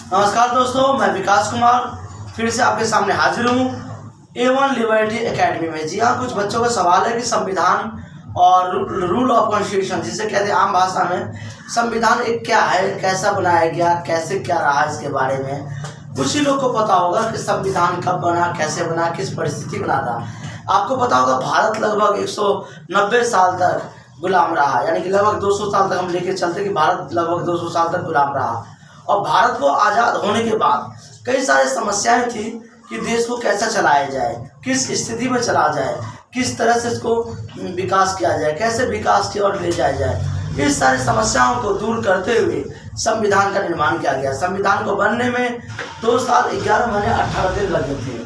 नमस्कार दोस्तों, मैं विकास कुमार फिर से आपके सामने हाजिर हूँ A1 लिबर्टी एकेडमी में। जी हाँ, कुछ बच्चों का सवाल है कि संविधान और रूल ऑफ कॉन्स्टिट्यूशन, जिसे कहते हैं आम भाषा में संविधान एक क्या है, कैसा बनाया गया, कैसे क्या रहा, इसके बारे में कुछ ही लोग को पता होगा कि संविधान कब बना, कैसे बना, किस परिस्थिति बना था। आपको पता होगा भारत लगभग 190 साल तक गुलाम रहा, यानी कि लगभग 200 साल तक हम लेके चलते कि भारत लगभग 200 साल तक गुलाम रहा। और भारत को आज़ाद होने के बाद कई सारी समस्याएं थी कि देश को कैसा चलाया जाए, किस स्थिति में चला जाए, किस तरह से इसको विकास किया जाए, कैसे विकास की ओर ले जाया जाए। इस सारी समस्याओं को दूर करते हुए संविधान का निर्माण किया गया। संविधान को बनने में 2 साल 11 महीने 18 दिन लगे थे।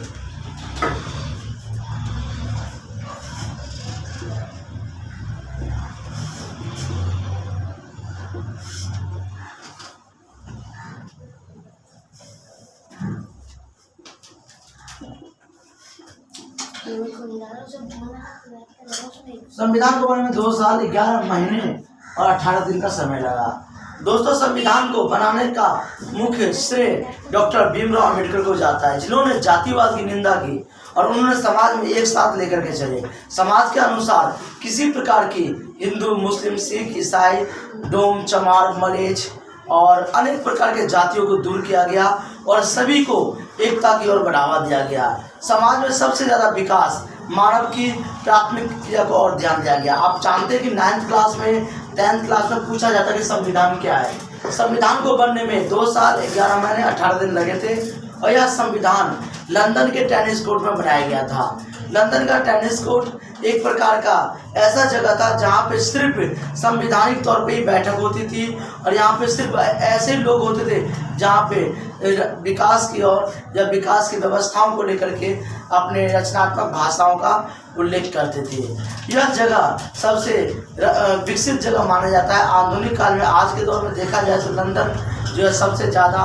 संविधान को बनने में 2 साल 11 महीने और 18 दिन का समय लगा। दोस्तों, संविधान को बनाने का मुख्य श्रेय डॉक्टर भीमराव अंबेडकर को जाता है, जिन्होंने जातिवाद की निंदा की और उन्होंने समाज में एक साथ लेकर के चले। समाज के अनुसार किसी प्रकार की हिंदू, मुस्लिम, सिख, ईसाई, डोम, चमार, मलेच्छ और अनेक प्रकार के जातियों को दूर किया गया और सभी को एकता की ओर बढ़ावा दिया गया। समाज में सबसे ज़्यादा विकास मानव की प्राथमिक क्रिया को और ध्यान दिया गया। आप जानते हैं कि 9th क्लास में, 10th क्लास में पूछा जाता है कि संविधान क्या है। संविधान को बनने में 2 साल 11 महीने 18 दिन लगे थे और यह संविधान लंदन के टेनिस कोर्ट में बनाया गया था। लंदन का टेनिस कोर्ट एक प्रकार का ऐसा जगह था जहाँ पे सिर्फ संवैधानिक तौर पे ही बैठक होती थी और यहाँ पे सिर्फ ऐसे लोग होते थे जहाँ पे विकास की ओर या विकास की व्यवस्थाओं को लेकर के अपने रचनात्मक भाषाओं का उल्लेख करते थे। यह जगह सबसे विकसित जगह माना जाता है आधुनिक काल में। आज के दौर में देखा जाए तो लंदन जो है सबसे ज़्यादा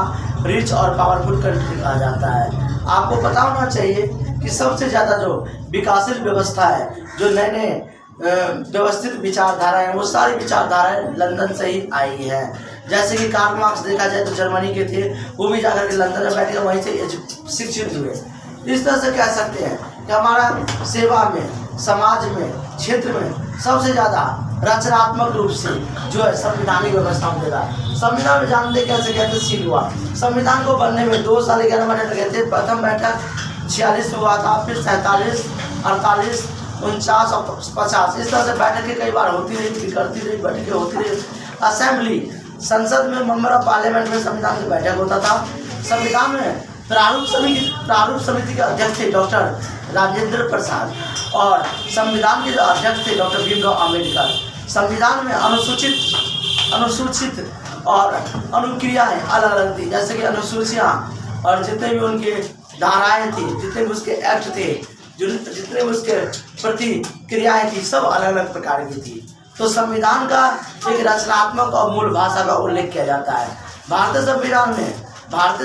रिच और पावरफुल कंट्री कहा जाता है। आपको पता होना चाहिए कि सबसे ज़्यादा जो विकासशील व्यवस्था है, जो नए नए व्यवस्थित विचारधाराएं, वो सारी विचारधाराएं लंदन से ही आई हैं। जैसे कि कार्ल मार्क्स देखा जाए तो जर्मनी के थे, वो भी जाकर के लंदन में बैठे वहीं से शिक्षित हुए। इस तरह से कह सकते हैं कि हमारा सेवा में, समाज में, क्षेत्र में सबसे ज़्यादा रचनात्मक रूप से जो है संविधानिक व्यवस्थाओं के द्वारा संविधान में जानते कैसे कहते सील हुआ। संविधान को बनने में 2 साल 11 महीने लगे थे। प्रथम बैठक 46 में हुआ था, फिर 47, 48, 49 और 50। इस तरह से बैठकें कई बार होती रही, बिगड़ती रही, बैठकें होती रही। असेंबली, संसद में, मेंबर ऑफ पार्लियामेंट में संविधान की बैठक होता था। संविधान में प्रारूप समिति के अध्यक्ष थे डॉक्टर राजेंद्र प्रसाद और संविधान के जो अध्यक्ष थे डॉक्टर भीमराव अंबेडकर। संविधान में अनुसूचित और अनुक्रियाएं अलग अलग थी, जैसे कि अनुसूचियाँ और जितने भी उनके धाराएं थी, जितने भी उसके एक्ट थे, जितने भी उसके प्रतिक्रियाएं थी, सब अलग अलग प्रकार की थी। तो संविधान का एक रचनात्मक और मूल भाषा का उल्लेख किया जाता है। भारतीय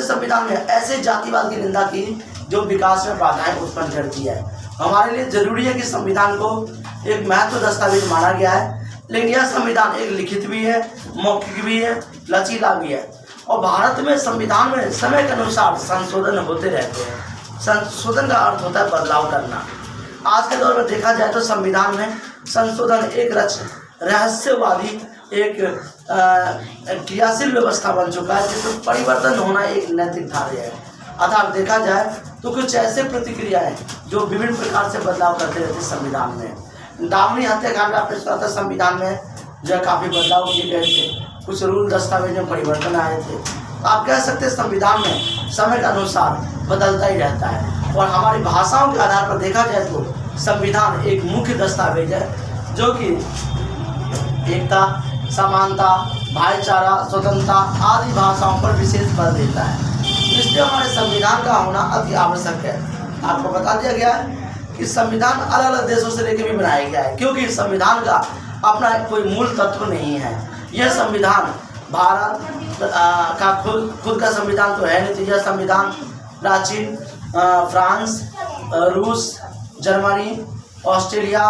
संविधान में ऐसे जातिवाद की निंदा की जो विकास में बाधाएं उत्पन्न करती है। हमारे लिए जरूरी है कि संविधान को एक महत्व दस्तावेज माना गया है, लेकिन यह संविधान एक लिखित भी है, मौखिक भी है, लचीला भी है। और भारत में संविधान में समय के अनुसार संशोधन होते रहते हैं। संशोधन का अर्थ होता है बदलाव करना। आज के दौर में देखा जाए तो संविधान में संशोधन एक रहस्यवादी, एक क्रियाशील व्यवस्था बन चुका है, जिसमें परिवर्तन होना एक नैतिक कार्य है। अर्थात देखा जाए तो कुछ ऐसे प्रतिक्रियाएं जो विभिन्न प्रकार से बदलाव करते रहते संविधान में। दामनी हत्याकांड आपने सुना था, संविधान में जो है काफ़ी बदलाव किए गए थे, कुछ रूल दस्तावेज में परिवर्तन आए थे। तो आप कह सकते हैं संविधान में समय के अनुसार बदलता ही रहता है। और हमारी भाषाओं के आधार पर देखा जाए तो संविधान एक मुख्य दस्तावेज है जो कि एकता, समानता, भाईचारा, स्वतंत्रता आदि भाषाओं पर विशेष बल देता है। इसलिए हमारे संविधान का होना अति आवश्यक है। आपको बता दिया गया है कि संविधान अलग अलग देशों से लेकर भी बनाया गया है, क्योंकि संविधान का अपना कोई मूल तत्व नहीं है। यह संविधान भारत का खुद का संविधान तो है नहीं। यह संविधान प्राचीन फ्रांस, रूस, जर्मनी, ऑस्ट्रेलिया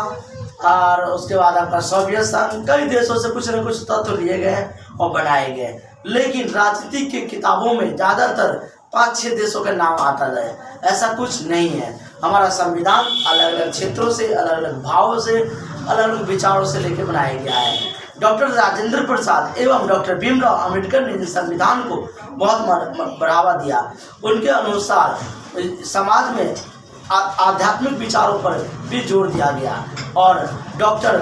और उसके बाद आपका सोवियत संघ, कई देशों से कुछ न कुछ तत्व लिए गए और बनाए गए। लेकिन राजनीति की किताबों में ज़्यादातर 5-6 देशों का नाम आता है। ऐसा कुछ नहीं है। हमारा संविधान अलग अलग क्षेत्रों से, अलग अलग भावों से, अलग अलग विचारों से लेकर बनाया गया है। डॉक्टर राजेंद्र प्रसाद एवं डॉक्टर भीमराव अंबेडकर ने संविधान को बहुत बढ़ावा दिया। उनके अनुसार समाज में आध्यात्मिक विचारों पर भी जोर दिया गया और डॉक्टर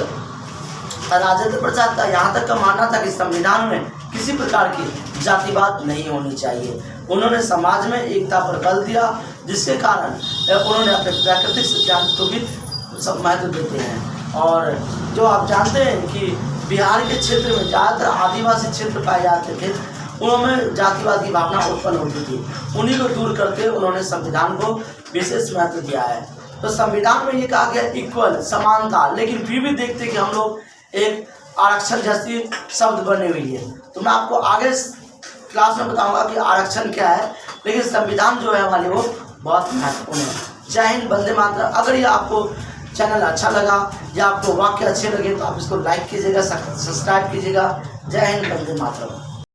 राजेंद्र प्रसाद का यहाँ तक का मानना था कि संविधान में किसी प्रकार की जातिवाद नहीं होनी चाहिए। उन्होंने समाज में एकता पर बल दिया, जिसके कारण उन्होंने अपने प्राकृतिक सिद्धांत को भी सब महत्व देते हैं। और जो आप जानते हैं कि बिहार के क्षेत्र में ज़्यादातर आदिवासी क्षेत्र पाए जाते थे, उनमें जातिवाद की भावना उत्पन्न होती थी। उन्हीं को दूर करके उन्होंने संविधान को विशेष महत्व दिया है। तो संविधान में ये कहा गया इक्वल, समानता, लेकिन फिर भी देखते कि हम लोग एक आरक्षण जैसी शब्द बने हुई है। तो मैं आपको आगे क्लास में बताऊंगा कि आरक्षण क्या है, लेकिन संविधान जो है हमारी वो बहुत महत्वपूर्ण है। जय हिंद, वंदे मातरम। अगर ये आपको चैनल अच्छा लगा या आपको वाक्य अच्छे लगे तो आप इसको लाइक कीजिएगा, सब्सक्राइब कीजिएगा। जय हिंद, वंदे मातरम।